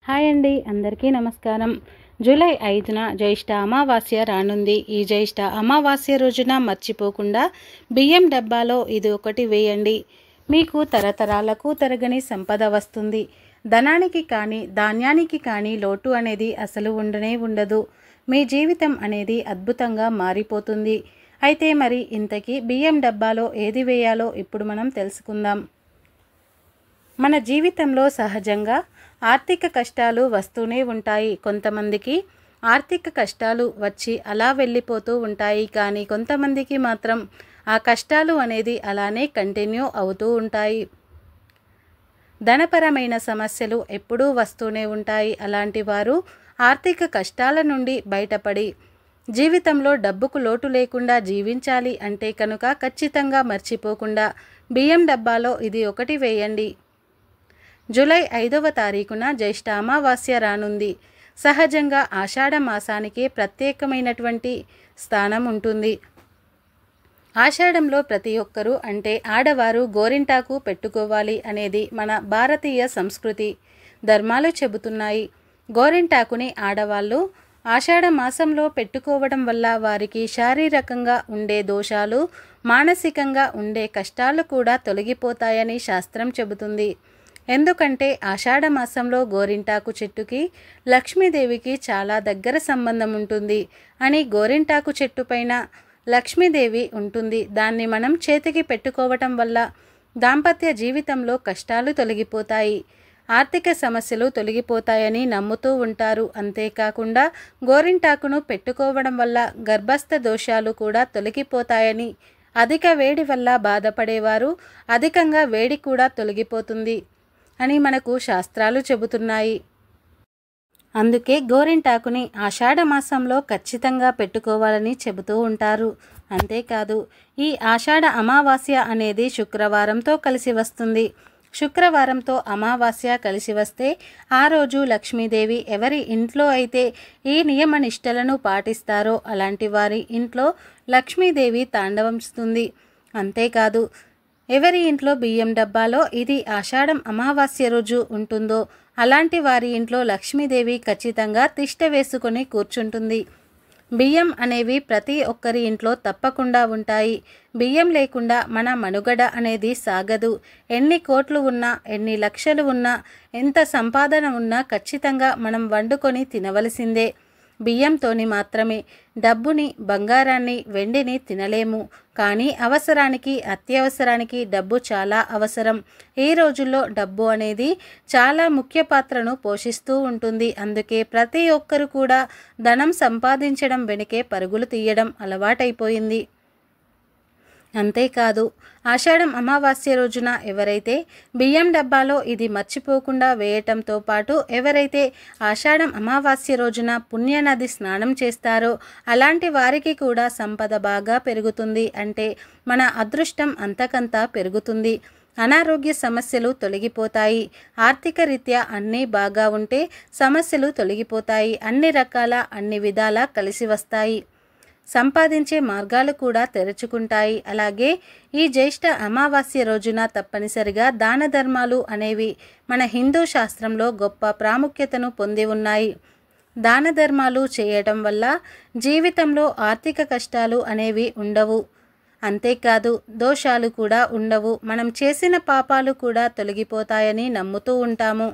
Hi అండి, అందరికీ నమస్కారం. జూలై 5న జ్యేష్ఠ అమావాస్య రానుంది. ఈ జ్యేష్ఠ అమావాస్య రోజున మర్చిపోకుండా బియ్యం డబ్బాలో ఇది ఒకటి వేయండి. మీకు తరతరాలకు తరగని సంపద వస్తుంది. ధనానికి కానీ ధాన్యానికి కానీ లోటు అనేది అసలు ఉండనే ఉండదు. మీ జీవితం అనేది అద్భుతంగా మారిపోతుంది. అయితే మరి ఇంతకీ బియ్యం డబ్బాలో ఏది వేయాలో ఇప్పుడు మనం తెలుసుకుందాం. మన జీవితంలో సహజంగా ఆర్థిక కష్టాలు వస్తూనే ఉంటాయి. కొంతమందికి ఆర్థిక కష్టాలు వచ్చి అలా వెళ్ళిపోతూ ఉంటాయి. కానీ కొంతమందికి మాత్రం ఆ కష్టాలు అనేది అలానే కంటిన్యూ అవుతూ ఉంటాయి. ధనపరమైన సమస్యలు ఎప్పుడూ వస్తూనే ఉంటాయి. అలాంటి వారు ఆర్థిక కష్టాల నుండి బయటపడి జీవితంలో డబ్బుకు లోటు లేకుండా జీవించాలి అంటే కనుక ఖచ్చితంగా మర్చిపోకుండా బియ్యం డబ్బాలో ఇది ఒకటి వేయండి. జూలై 5వ తారీఖున జ్యేష్ఠ అమావాస్య రానుంది. సహజంగా ఆషాఢ మాసానికి ప్రత్యేకమైనటువంటి స్థానం ఉంటుంది. ఆషాఢంలో ప్రతి ఒక్కరూ అంటే ఆడవారు గోరింటాకు పెట్టుకోవాలి అనేది మన భారతీయ సంస్కృతి ధర్మాలు చెబుతున్నాయి. గోరింటాకుని ఆడవాళ్ళు ఆషాఢ మాసంలో పెట్టుకోవడం వల్ల వారికి శారీరకంగా ఉండే దోషాలు, మానసికంగా ఉండే కష్టాలు కూడా తొలగిపోతాయని శాస్త్రం చెబుతుంది. ఎందుకంటే ఆషాఢ మాసంలో గోరింటాకు చెట్టుకి లక్ష్మీదేవికి చాలా దగ్గర సంబంధం ఉంటుంది అని. గోరింటాకు చెట్టు పైన లక్ష్మీదేవి ఉంటుంది. దాన్ని మనం చేతికి పెట్టుకోవటం వల్ల దాంపత్య జీవితంలో కష్టాలు తొలగిపోతాయి, ఆర్థిక సమస్యలు తొలగిపోతాయని నమ్ముతూ ఉంటారు. అంతేకాకుండా గోరింటాకును పెట్టుకోవడం వల్ల గర్భస్థ దోషాలు కూడా తొలగిపోతాయని, అధిక వేడి వల్ల బాధపడేవారు అధికంగా వేడి కూడా తొలగిపోతుంది అని మనకు శాస్త్రాలు చెబుతున్నాయి. అందుకే గోరింటాకుని ఆషాఢ మాసంలో ఖచ్చితంగా పెట్టుకోవాలని చెబుతూ ఉంటారు. అంతేకాదు, ఈ ఆషాఢ అమావాస్య అనేది శుక్రవారంతో కలిసి వస్తుంది. శుక్రవారంతో అమావాస్య కలిసి వస్తే ఆ రోజు లక్ష్మీదేవి ఎవరి ఇంట్లో అయితే ఈ నియమ నిష్టలను పాటిస్తారో అలాంటి వారి ఇంట్లో లక్ష్మీదేవి తాండవిస్తుంది. అంతేకాదు, ఎవరి ఇంట్లో బియ్యం డబ్బాలో ఇది ఆషాఢం అమావాస్య రోజు ఉంటుందో అలాంటి వారి ఇంట్లో లక్ష్మీదేవి ఖచ్చితంగా తిష్ట వేసుకొని కూర్చుంటుంది. బియ్యం అనేవి ప్రతి ఒక్కరి ఇంట్లో తప్పకుండా ఉంటాయి. బియ్యం లేకుండా మన మనుగడ అనేది సాగదు. ఎన్ని కోట్లు ఉన్నా, ఎన్ని లక్షలు ఉన్నా, ఎంత సంపాదన ఉన్నా ఖచ్చితంగా మనం వండుకొని తినవలసిందే. బియ్యంతోని మాత్రమే డబ్బుని, బంగారాన్ని, వెండిని తినలేము. కానీ అవసరానికి, అత్యవసరానికి డబ్బు చాలా అవసరం. ఈ రోజుల్లో డబ్బు అనేది చాలా ముఖ్య పాత్రను పోషిస్తూ ఉంటుంది. అందుకే ప్రతి ఒక్కరు కూడా ధనం సంపాదించడం వెనుకే పరుగులు తీయడం అలవాటైపోయింది. అంతేకాదు, ఆషాఢం అమావాస్య రోజున ఎవరైతే బియ్యం డబ్బాలో ఇది మర్చిపోకుండా వేయటంతో పాటు ఎవరైతే ఆషాఢం అమావాస్య రోజున పుణ్యనది స్నానం చేస్తారో అలాంటి వారికి కూడా సంపద బాగా పెరుగుతుంది. అంటే మన అదృష్టం అంతకంతా పెరుగుతుంది. అనారోగ్య సమస్యలు తొలగిపోతాయి. ఆర్థిక రీత్యా అన్నీ బాగా ఉంటే సమస్యలు తొలగిపోతాయి. అన్ని రకాల, అన్ని విధాలా కలిసి వస్తాయి. సంపాదించే మార్గాలు కూడా తెరుచుకుంటాయి. అలాగే ఈ జ్యేష్ఠ అమావాస్య రోజున తప్పనిసరిగా దాన ధర్మాలు అనేవి మన హిందూ శాస్త్రంలో గొప్ప ప్రాముఖ్యతను పొంది ఉన్నాయి. దాన ధర్మాలు చేయటం వల్ల జీవితంలో ఆర్థిక కష్టాలు అనేవి ఉండవు. అంతేకాదు, దోషాలు కూడా ఉండవు. మనం చేసిన పాపాలు కూడా తొలగిపోతాయని నమ్ముతూ ఉంటాము.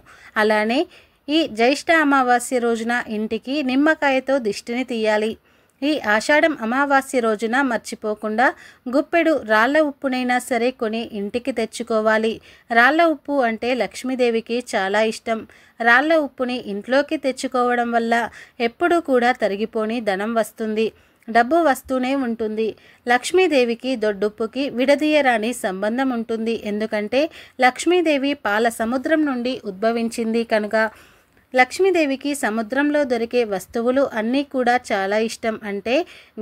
అలానే ఈ జ్యేష్ఠ అమావాస్య రోజున ఇంటికి నిమ్మకాయతో దిష్టిని తీయాలి. ఈ ఆషాఢం అమావాస్య రోజున మర్చిపోకుండా గుప్పెడు రాళ్ల ఉప్పునైనా సరే కొని ఇంటికి తెచ్చుకోవాలి. రాళ్ల ఉప్పు అంటే లక్ష్మీదేవికి చాలా ఇష్టం. రాళ్ల ఉప్పుని ఇంట్లోకి తెచ్చుకోవడం వల్ల ఎప్పుడూ కూడా తరిగిపోని ధనం వస్తుంది, డబ్బు వస్తూనే ఉంటుంది. లక్ష్మీదేవికి దొడ్డుప్పుకి విడదీయరాని సంబంధం ఉంటుంది. ఎందుకంటే లక్ష్మీదేవి పాల సముద్రం నుండి ఉద్భవించింది కనుక లక్ష్మీదేవికి సముద్రంలో దొరికే వస్తువులు అన్నీ కూడా చాలా ఇష్టం. అంటే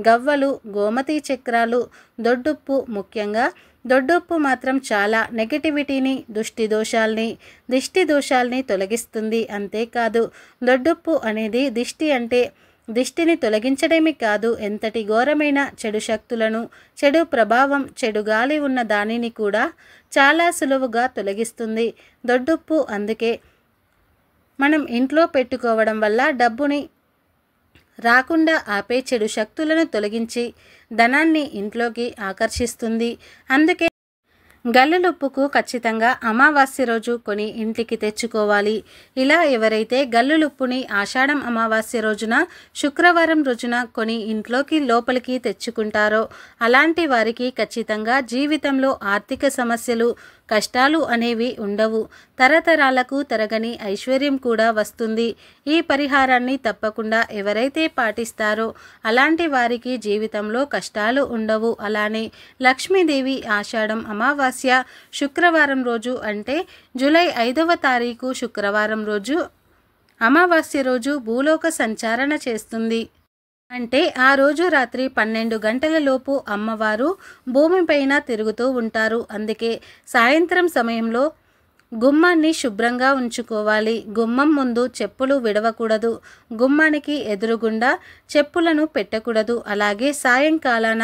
గవ్వలు, గోమతి చక్రాలు, దొడ్డుప్పు. ముఖ్యంగా దొడ్డుప్పు మాత్రం చాలా నెగటివిటీని, దిష్టి దోషాల్ని తొలగిస్తుంది. అంతేకాదు, దొడ్డుప్పు అనేది దిష్టిని తొలగించడమే కాదు, ఎంతటి ఘోరమైన చెడు శక్తులను, చెడు ప్రభావం, చెడు గాలి ఉన్న దానిని కూడా చాలా సులువుగా తొలగిస్తుంది దొడ్డుప్పు. అందుకే మనం ఇంట్లో పెట్టుకోవడం వల్ల డబ్బుని రాకుండా ఆపే చెడు శక్తులను తొలగించి ధనాన్ని ఇంట్లోకి ఆకర్షిస్తుంది. అందుకే గల్లులుప్పుకు ఖచ్చితంగా అమావాస్య రోజు కొని ఇంటికి తెచ్చుకోవాలి. ఇలా ఎవరైతే గల్లులుప్పుని ఆషాఢం అమావాస్య రోజున శుక్రవారం రోజున కొని ఇంట్లోకి లోపలికి తెచ్చుకుంటారో అలాంటి వారికి ఖచ్చితంగా జీవితంలో ఆర్థిక సమస్యలు కష్టాలు అనేవి ఉండవు. తరతరాలకు తరగని ఐశ్వర్యం కూడా వస్తుంది. ఈ పరిహారాన్ని తప్పకుండా ఎవరైతే పాటిస్తారో అలాంటి వారికి జీవితంలో కష్టాలు ఉండవు. అలానే లక్ష్మీదేవి ఆషాఢం అమావాస్య శుక్రవారం రోజు అంటే జూలై 5వ తారీఖు శుక్రవారం రోజు అమావాస్య రోజు భూలోక సంచారణ చేస్తుంది. అంటే ఆ రోజు రాత్రి 12 గంటల లోపు అమ్మవారు భూమిపైన తిరుగుతూ ఉంటారు. అందుకే సాయంత్రం సమయంలో గుమ్మాన్ని శుభ్రంగా ఉంచుకోవాలి. గుమ్మం ముందు చెప్పులు విడవకూడదు. గుమ్మానికి ఎదురుగుండా చెప్పులను పెట్టకూడదు. అలాగే సాయంకాలాన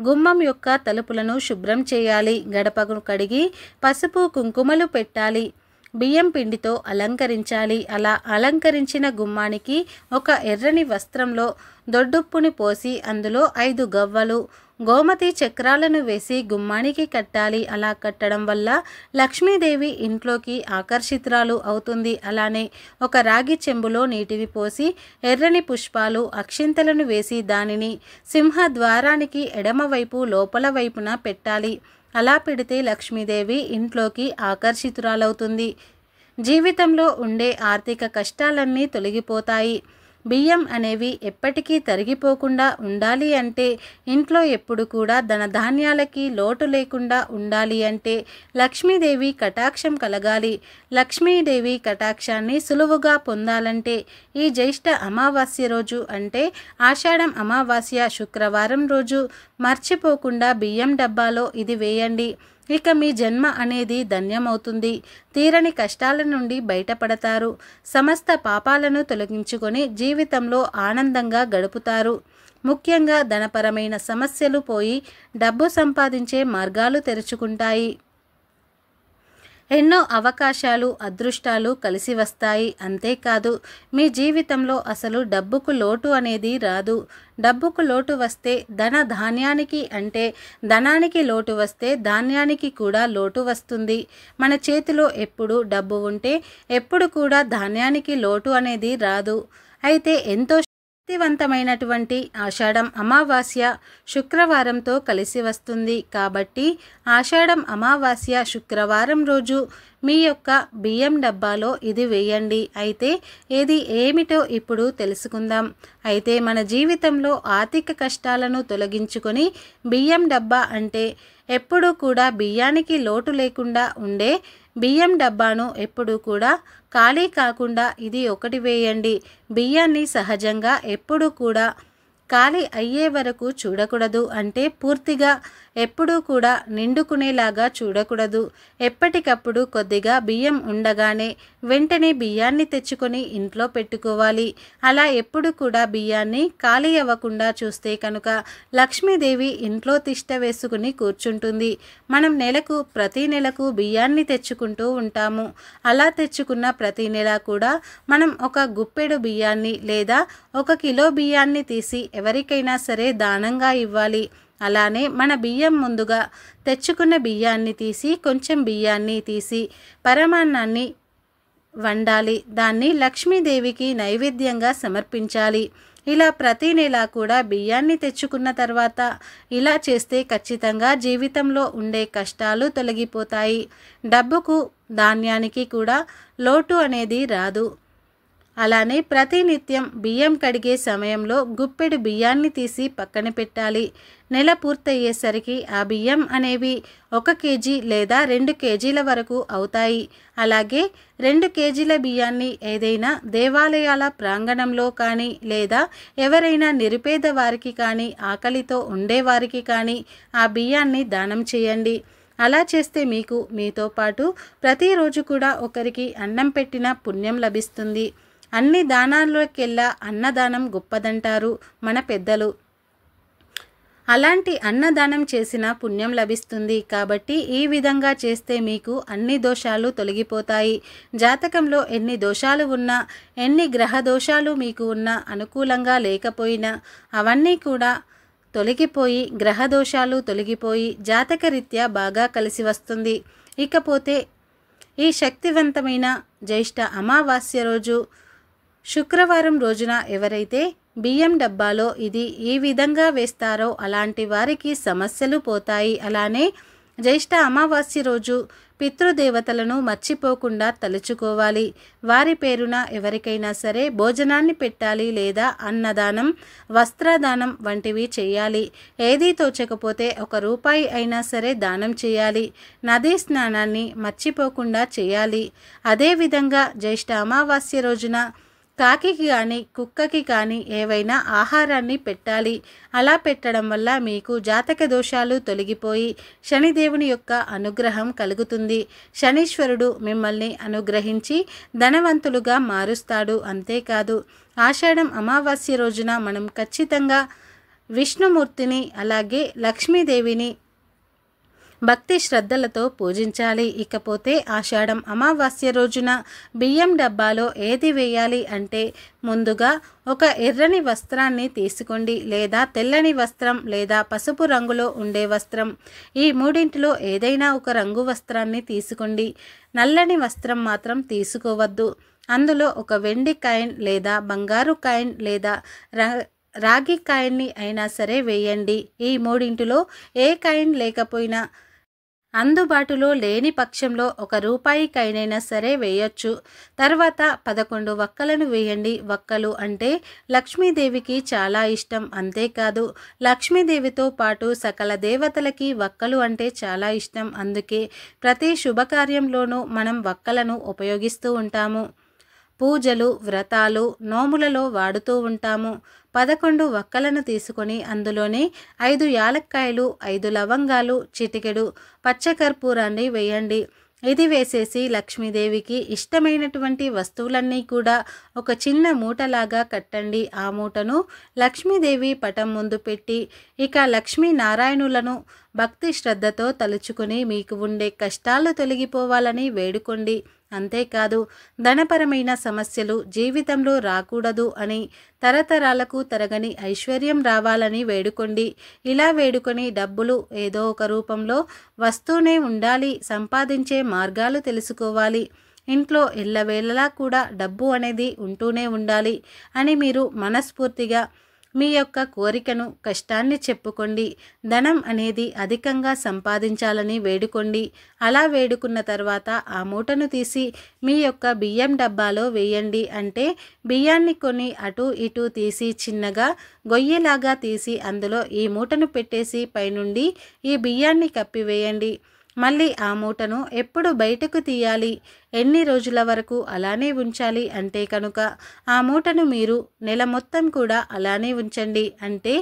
గుమ్మం యొక్క తలుపులను శుభ్రం చేయాలి. గడపను కడిగి పసుపు కుంకుమలు పెట్టాలి. బియ్యం పిండితో అలంకరించాలి. అలా అలంకరించిన గుమ్మానికి ఒక ఎర్రని వస్త్రంలో దొడ్డుప్పుని పోసి అందులో 5 గవ్వలు గోమతి చక్రాలను వేసి గుమ్మానికి కట్టాలి. అలా కట్టడం వల్ల లక్ష్మీదేవి ఇంట్లోకి ఆకర్షితురాలు అవుతుంది. అలానే ఒక రాగి చెంబులో నీటిని పోసి ఎర్రని పుష్పాలు అక్షింతలను వేసి దానిని సింహద్వారానికి ఎడమవైపు లోపల వైపున పెట్టాలి. అలా పెడితే లక్ష్మీదేవి ఇంట్లోకి ఆకర్షితురాలవుతుంది. జీవితంలో ఉండే ఆర్థిక కష్టాలన్నీ తొలగిపోతాయి. బియ్యం అనేవి ఎప్పటికీ తరిగిపోకుండా ఉండాలి అంటే ఇంట్లో ఎప్పుడు కూడా ధనధాన్యాలకి లోటు లేకుండా ఉండాలి అంటే లక్ష్మీదేవి కటాక్షం కలగాలి. లక్ష్మీదేవి కటాక్షాన్ని సులువుగా పొందాలంటే ఈ జ్యేష్ఠ అమావాస్య రోజు అంటే ఆషాఢం అమావాస్య శుక్రవారం రోజు మర్చిపోకుండా బియ్యం డబ్బాలో ఇది వేయండి. ఇక మీ జన్మ అనేది ధన్యమవుతుంది. తీరని కష్టాల నుండి బయటపడతారు. సమస్త పాపాలను తొలగించుకొని జీవితంలో ఆనందంగా గడుపుతారు. ముఖ్యంగా ధనపరమైన సమస్యలు పోయి డబ్బు సంపాదించే మార్గాలు తెరుచుకుంటాయి. ఎన్నో అవకాశాలు అదృష్టాలు కలిసి వస్తాయి. అంతేకాదు మీ జీవితంలో అసలు డబ్బుకు లోటు అనేది రాదు. డబ్బుకు లోటు వస్తే ధాన్యానికి అంటే ధనానికి లోటు వస్తే ధాన్యానికి కూడా లోటు వస్తుంది. మన చేతిలో ఎప్పుడు డబ్బు ఉంటే ఎప్పుడు కూడా ధాన్యానికి లోటు అనేది రాదు. అయితే ఎంతో శక్తివంతమైనటువంటి ఆషాఢం అమావాస్య శుక్రవారంతో కలిసి వస్తుంది. కాబట్టి ఆషాఢం అమావాస్య శుక్రవారం రోజు మీ యొక్క బియ్యం డబ్బాలో ఇది వేయండి. అయితే ఇది ఏమిటో ఇప్పుడు తెలుసుకుందాం. అయితే మన జీవితంలో ఆర్థిక కష్టాలను తొలగించుకొని బియ్యం డబ్బా అంటే ఎప్పుడూ కూడా బియ్యానికి లోటు లేకుండా ఉండే బియ్యం డబ్బాను ఎప్పుడూ కూడా ఖాళీ కాకుండా ఇది ఒకటి వేయండి. బియ్యాన్ని సహజంగా ఎప్పుడూ కూడా ఖాళీ అయ్యే వరకు చూడకూడదు. అంటే పూర్తిగా ఎప్పుడూ కూడా నిండుకునేలాగా చూడకూడదు. ఎప్పటికప్పుడు కొద్దిగా బియ్యం ఉండగానే వెంటనే బియ్యాన్ని తెచ్చుకొని ఇంట్లో పెట్టుకోవాలి. అలా ఎప్పుడు కూడా బియ్యాన్ని ఖాళీ అవ్వకుండా చూస్తే కనుక లక్ష్మీదేవి ఇంట్లో తిష్ట వేసుకుని కూర్చుంటుంది. మనం ప్రతి నెలకు బియ్యాన్ని తెచ్చుకుంటూ ఉంటాము. అలా తెచ్చుకున్న ప్రతి నెల కూడా మనం ఒక గుప్పెడు బియ్యాన్ని లేదా 1 కిలో బియ్యాన్ని తీసి ఎవరికైనా సరే దానంగా ఇవ్వాలి. అలానే మన బియ్యం ముందుగా తెచ్చుకున్న బియ్యాన్ని తీసి కొంచెం బియ్యాన్ని తీసి పరమాన్నాన్ని వండాలి. దాన్ని లక్ష్మీదేవికి నైవేద్యంగా సమర్పించాలి. ఇలా ప్రతి నెల కూడా బియ్యాన్ని తెచ్చుకున్న తర్వాత ఇలా చేస్తే ఖచ్చితంగా జీవితంలో ఉండే కష్టాలు తొలగిపోతాయి. డబ్బుకు ధాన్యానికి కూడా లోటు అనేది రాదు. అలానే ప్రతినిత్యం బియ్యం కడిగే సమయంలో గుప్పెడు బియ్యాన్ని తీసి పక్కన పెట్టాలి. నెల పూర్తయ్యేసరికి ఆ బియ్యం అనేవి 1 కేజీ లేదా 2 కేజీల వరకు అవుతాయి. అలాగే 2 కేజీల బియ్యాన్ని ఏదైనా దేవాలయాల ప్రాంగణంలో కానీ లేదా ఎవరైనా నిరుపేద వారికి కానీ ఆకలితో ఉండేవారికి కానీ ఆ బియ్యాన్ని దానం చేయండి. అలా చేస్తే మీకు మీతో పాటు ప్రతిరోజు కూడా ఒకరికి అన్నం పెట్టిన పుణ్యం లభిస్తుంది. అన్ని దానాల్లోకెల్లా అన్నదానం గొప్పదంటారు మన పెద్దలు. అలాంటి అన్నదానం చేసిన పుణ్యం లభిస్తుంది. కాబట్టి ఈ విధంగా చేస్తే మీకు అన్ని దోషాలు తొలగిపోతాయి. జాతకంలో ఎన్ని దోషాలు ఉన్నా, ఎన్ని గ్రహ దోషాలు మీకు ఉన్నా, అనుకూలంగా లేకపోయినా అవన్నీ కూడా తొలగిపోయి, గ్రహ దోషాలు తొలగిపోయి జాతకరీత్యా బాగా కలిసి వస్తుంది. ఇకపోతే ఈ శక్తివంతమైన జ్యేష్ఠ అమావాస్య రోజు శుక్రవారం రోజున ఎవరైతే బియ్యం డబ్బాలో ఇది ఈ విధంగా వేస్తారో అలాంటి వారికి సమస్యలు పోతాయి. అలానే జ్యేష్ఠ అమావాస్య రోజు పితృదేవతలను మర్చిపోకుండా తలుచుకోవాలి. వారి పేరున ఎవరికైనా సరే భోజనాన్ని పెట్టాలి లేదా అన్నదానం, వస్త్రదానం వంటివి చేయాలి. ఏదీ తోచకపోతే ₹1 అయినా సరే దానం చేయాలి. నదీ స్నానాన్ని మర్చిపోకుండా చేయాలి. అదేవిధంగా జ్యేష్ఠ అమావాస్య రోజున కాకికి కానీ కుక్కకి కానీ ఏవైనా ఆహారాన్ని పెట్టాలి. అలా పెట్టడం వల్ల మీకు జాతక దోషాలు తొలగిపోయి శనిదేవుని యొక్క అనుగ్రహం కలుగుతుంది. శనీశ్వరుడు మిమ్మల్ని అనుగ్రహించి ధనవంతులుగా మారుస్తాడు. అంతేకాదు ఆషాఢం అమావాస్య రోజున మనం ఖచ్చితంగా విష్ణుమూర్తిని అలాగే లక్ష్మీదేవిని భక్తి శ్రద్ధలతో పూజించాలి. ఇకపోతే ఆషాఢం అమావాస్య రోజున బియ్యం డబ్బాలో ఏది వేయాలి అంటే ముందుగా ఒక ఎర్రని వస్త్రాన్ని తీసుకోండి, లేదా తెల్లని వస్త్రం లేదా పసుపు రంగులో ఉండే వస్త్రం. ఈ మూడింటిలో ఏదైనా ఒక రంగు వస్త్రాన్ని తీసుకోండి. నల్లని వస్త్రం మాత్రం తీసుకోవద్దు. అందులో ఒక వెండి కాయిన్ లేదా బంగారు కాయిన్ లేదా రాగి కాయిన్ని అయినా సరే వేయండి. ఈ మూడింటిలో ఏ కాయిన్ లేకపోయినా అందుబాటులో లేని పక్షంలో ₹1 కాయినైనా సరే వేయొచ్చు. తర్వాత 11 వక్కలను వేయండి. వక్కలు అంటే లక్ష్మీదేవికి చాలా ఇష్టం. అంతేకాదు లక్ష్మీదేవితో పాటు సకల దేవతలకి వక్కలు అంటే చాలా ఇష్టం. అందుకే ప్రతి శుభకార్యంలోనూ మనం వక్కలను ఉపయోగిస్తూ ఉంటాము. పూజలు, వ్రతాలు, నోములలో వాడుతూ ఉంటాము. 11 వక్కలను తీసుకొని అందులోనే 5 యాలక్కాయలు, 5 లవంగాలు, చిటికెడు పచ్చకర్పూరాన్ని వేయండి. ఇది వేసేసి లక్ష్మీదేవికి ఇష్టమైనటువంటి వస్తువులన్నీ కూడా ఒక చిన్న మూటలాగా కట్టండి. ఆ మూటను లక్ష్మీదేవి పటం ముందు పెట్టి ఇక లక్ష్మీనారాయణులను భక్తి శ్రద్ధతో తలుచుకుని మీకు ఉండే కష్టాలు తొలగిపోవాలని వేడుకోండి. అంతేకాదు ధనపరమైన సమస్యలు జీవితంలో రాకూడదు అని, తరతరాలకు తరగని ఐశ్వర్యం రావాలని వేడుకోండి. ఇలా వేడుకొని డబ్బులు ఏదో ఒక రూపంలో వస్తూనే ఉండాలి. సంపాదించే మార్గాలు తెలుసుకోవాలి. ఇంట్లో ఎల్లవేళలా కూడా డబ్బు అనేది ఉంటూనే ఉండాలి అని మీరు మనస్ఫూర్తిగా మీ యొక్క కోరికను, కష్టాన్ని చెప్పుకోండి. ధనం అనేది అధికంగా సంపాదించాలని వేడుకోండి. అలా వేడుకున్న తర్వాత ఆ మూటను తీసి మీ యొక్క బియ్యం డబ్బాలో వేయండి. అంటే బియ్యాన్ని కొన్ని అటు ఇటు తీసి చిన్నగా గొయ్యిలాగా తీసి అందులో ఈ మూటను పెట్టేసి పైనుండి ఈ బియ్యాన్ని కప్పివేయండి. మళ్ళీ ఆ మూటను ఎప్పుడు బయటకు తీయాలి, ఎన్ని రోజుల వరకు అలానే ఉంచాలి అంటే కనుక ఆ మూటను మీరు నెల మొత్తం కూడా అలానే ఉంచండి. అంటే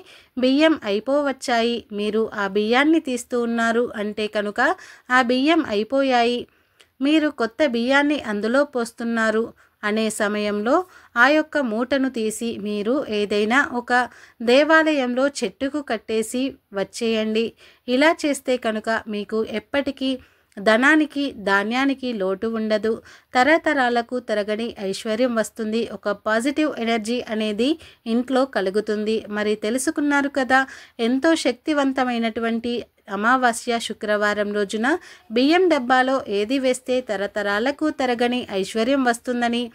బియ్యం అయిపోవచ్చాయి, మీరు ఆ బియ్యాన్ని తీస్తూ ఉన్నారు అంటే కనుక ఆ బియ్యం అయిపోయాయి, మీరు కొత్త బియ్యాన్ని అందులో పోస్తున్నారు అనే సమయంలో ఆ యొక్క మూటను తీసి మీరు ఏదైనా ఒక దేవాలయంలో చెట్టుకు కట్టేసి వచ్చేయండి. ఇలా చేస్తే కనుక మీకు ఎప్పటికీ ధనానికి, ధాన్యానికి లోటు ఉండదు. తరతరాలకు తరగని ఐశ్వర్యం వస్తుంది. ఒక పాజిటివ్ ఎనర్జీ అనేది ఇంట్లో కలుగుతుంది. మరి తెలుసుకున్నారు కదా, ఎంతో శక్తివంతమైనటువంటి అమావాస్య శుక్రవారం రోజున బియ్యం డబ్బాలో ఏది వేస్తే తరతరాలకు తరగని ఐశ్వర్యం వస్తుందని.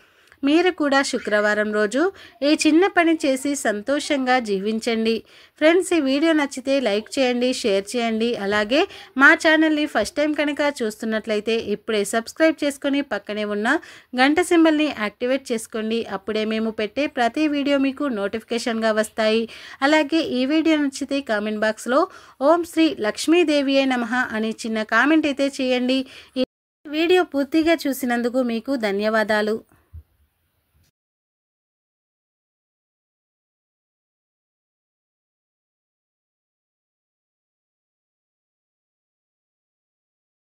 మీరు కూడా శుక్రవారం రోజు ఈ చిన్న పని చేసి సంతోషంగా జీవించండి. ఫ్రెండ్స్, ఈ వీడియో నచ్చితే లైక్ చేయండి, షేర్ చేయండి. అలాగే మా ఛానల్ని ఫస్ట్ టైం కనుక చూస్తున్నట్లయితే ఇప్పుడే సబ్స్క్రైబ్ చేసుకొని పక్కనే ఉన్న గంట సింబల్ని యాక్టివేట్ చేసుకోండి. అప్పుడే మేము పెట్టే ప్రతి వీడియో మీకు నోటిఫికేషన్గా వస్తాయి. అలాగే ఈ వీడియో నచ్చితే కామెంట్ బాక్స్లో ఓం శ్రీ లక్ష్మీదేవియే నమః అని చిన్న కామెంట్ అయితే చేయండి. ఈ వీడియో పూర్తిగా చూసినందుకు మీకు ధన్యవాదాలు.